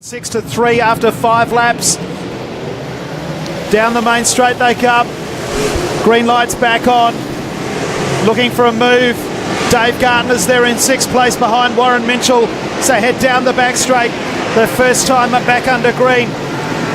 6-3 after 5 laps. Down the main straight they come. Green light's back on. Looking for a move. Dave Gardner's there in 6th place behind Warren Minchell. So head down the back straight. The first time back under green.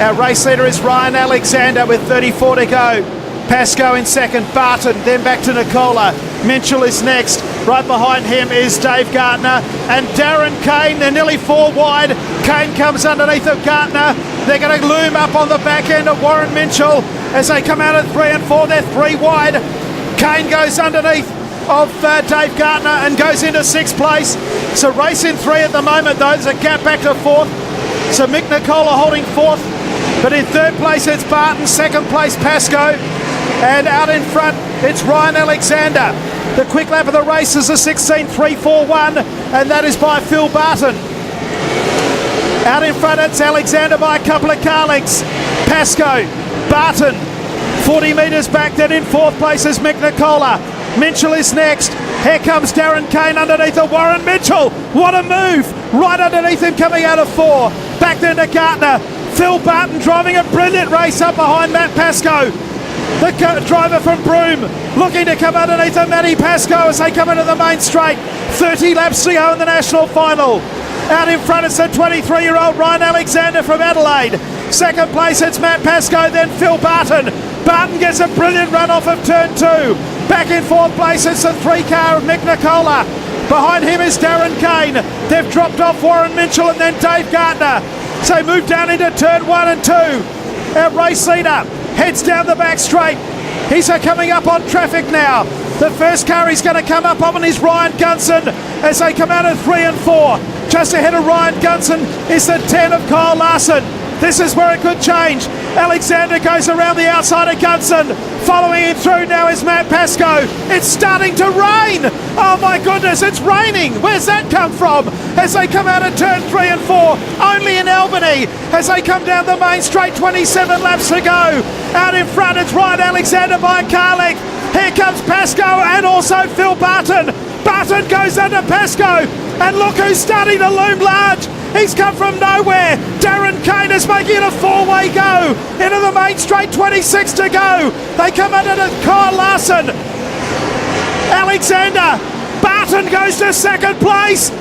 Our race leader is Ryan Alexander with 34 to go. Pascoe in second, Barton, then back to Nicola. Minchell is next. Right behind him is Dave Gardner and Darren Kane. They're nearly 4 wide. Kane comes underneath of Gardner. They're going to loom up on the back end of Warren Minchell as they come out at 3 and 4. They're 3 wide. Kane goes underneath of Dave Gardner and goes into 6th place. So race in 3 at the moment though. There's a gap back to 4th. So Mick Nicola holding 4th. But in 3rd place it's Barton. 2nd place Pascoe. And out in front, it's Ryan Alexander. The quick lap of the race is a 16.341, and that is by Phil Barton. Out in front, it's Alexander by a couple of car lengths. Pascoe, Barton, 40 metres back. Then in 4th place is Mick Nicola. Minchell is next. Here comes Darren Kane underneath of Warren Minchell. What a move! Right underneath him coming out of 4. Back then to Gardner. Phil Barton driving a brilliant race up behind Matt Pascoe. The driver from Broome looking to come underneath of Matty Pascoe as they come into the main straight. 30 laps to go in the national final. Out in front it's the 23-year-old Ryan Alexander from Adelaide. 2nd place it's Matt Pascoe, then Phil Barton. Barton gets a brilliant run off of turn 2. Back in 4th place it's the 3 car of Mick Nicola. Behind him is Darren Kane. They've dropped off Warren Minchell and then Dave Gardner. So move down into turn 1 and 2. Our race leader heads down the back straight. He's coming up on traffic now. The first car he's going to come up on is Ryan Gunson as they come out at 3 and 4. Just ahead of Ryan Gunson is the 10 of Kyle Larson. This is where it could change. Alexander goes around the outside of Gunson. Following him through now is Matt Pascoe. It's starting to rain. Oh my goodness, it's raining. Where's that come from? As they come out of turn 3 and 4, only in Albany. As they come down the main straight, 27 laps to go. Out in front, it's Ryan Alexander by a car length. Here comes Pascoe and also Phil Barton. Barton goes under Pascoe. And look who's starting to loom large. He's come from nowhere. Darren Kane is making it a 4-way go. Into the main straight, 26 to go. They come under to Kyle Larson. Alexander. Barton goes to 2nd place.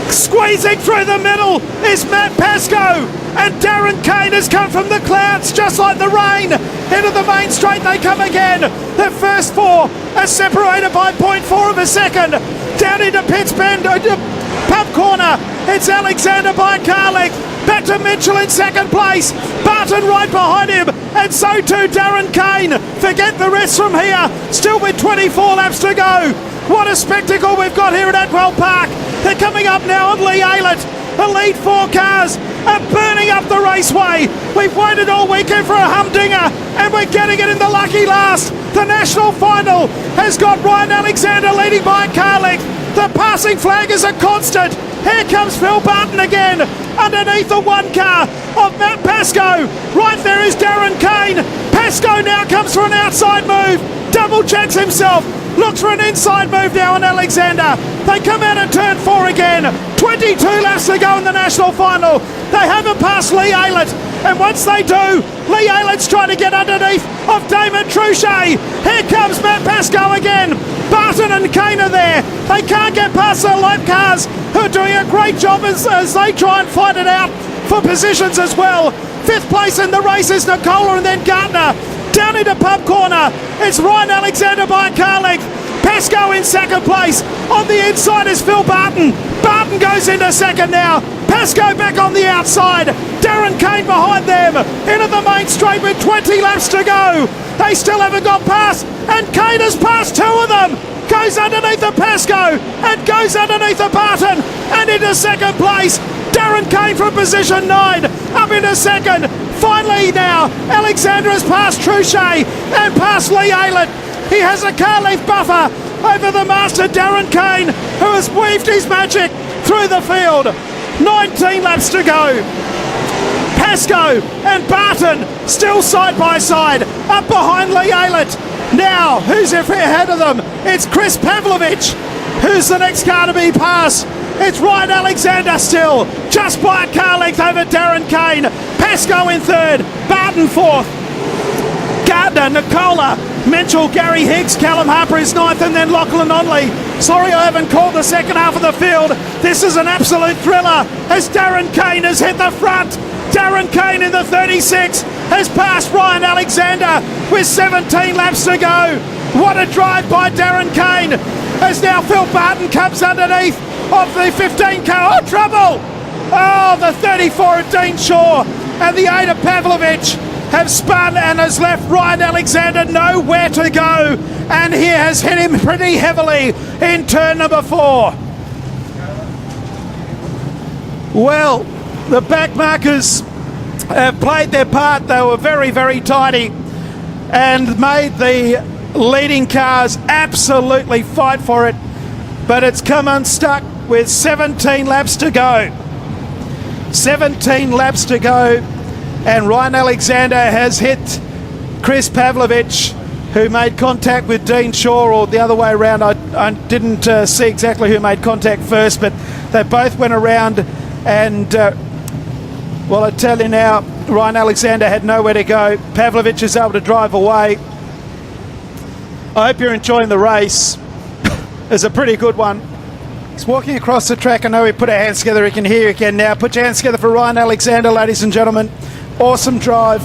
Squeezing through the middle is Matt Pascoe. And Darren Kane has come from the clouds just like the rain. Into the main straight they come again. The first 4 are separated by 0.4 of a second. Down into Pitts Bend, pub corner. It's Alexander by a car length. Back to Mitchell in 2nd place. Barton right behind him. And so too Darren Kane. Forget the rest from here. Still with 24 laps to go. What a spectacle we've got here at Atwell Park. They're coming up now on Lee Aylett. The lead 4 cars are burning up the raceway. We've waited all weekend for a humdinger and we're getting it in the lucky last. The national final has got Ryan Alexander leading by a car length. The passing flag is a constant. Here comes Phil Barton again underneath the 1 car of Matt Pascoe. Right there is Darren Kane. Pascoe now comes for an outside move. Double checks himself. Looks for an inside move now on Alexander. They come out at turn 4 again. 22 laps to go in the national final. They haven't passed Lee Aylett. And once they do, Lee Aylett's trying to get underneath of Damon Truchet. Here comes Matt Pascoe again. Barton and Kane are there. They can't get past the lap cars who are doing a great job as they try and fight it out for positions as well. 5th place in the race is Nicola and then Gardner. Down into pub corner, it's Ryan Alexander by a car length. Pascoe in 2nd place. On the inside is Phil Barton. Barton goes into 2nd now. Pascoe back on the outside. Darren Kane behind them. Into the main straight with 20 laps to go. They still haven't got past. And Kane has passed 2 of them. Goes underneath the Pascoe. And goes underneath the Barton. And into 2nd place. Darren Kane from position 9. Up into 2nd. Finally now, Alexander has passed Truchet and past Lee Aylett. He has a car length buffer over the master Darren Kane, who has weaved his magic through the field. 19 laps to go. Pascoe and Barton still side by side, up behind Lee Aylett. Now, who's ahead of them? It's Chris Pavlovich, who's the next car to be passed. It's Ryan Alexander still, just by a car length over Darren Kane. Pascoe in third, Barton fourth. Gardner, Nicola, Mitchell, Gary Higgs, Callum Harper is ninth, and then Lachlan Onley. Sorry I haven't called the second half of the field. This is an absolute thriller as Darren Kane has hit the front. Darren Kane in the 36 has passed Ryan Alexander with 17 laps to go. What a drive by Darren Kane as now Phil Barton comes underneath of the 15 car. Oh, trouble! Oh, the 34 of Dean Shaw and the 8 of Pavlovich have spun and has left Ryan Alexander nowhere to go, and he has hit him pretty heavily in turn number 4. Well, the backmarkers have played their part. They were very, very tidy and made the leading cars absolutely fight for it, but it's come unstuck with 17 laps to go. 17 laps to go, and Ryan Alexander has hit Chris Pavlovich, who made contact with Dean Shaw, or the other way around. I didn't see exactly who made contact first, but they both went around, and well, I tell you now, Ryan Alexander had nowhere to go. Pavlovich is able to drive away. I hope you're enjoying the race. It's a pretty good one. He's walking across the track. I know he put our hands together. He can hear you again now. Put your hands together for Ryan Alexander, ladies and gentlemen. Awesome drive.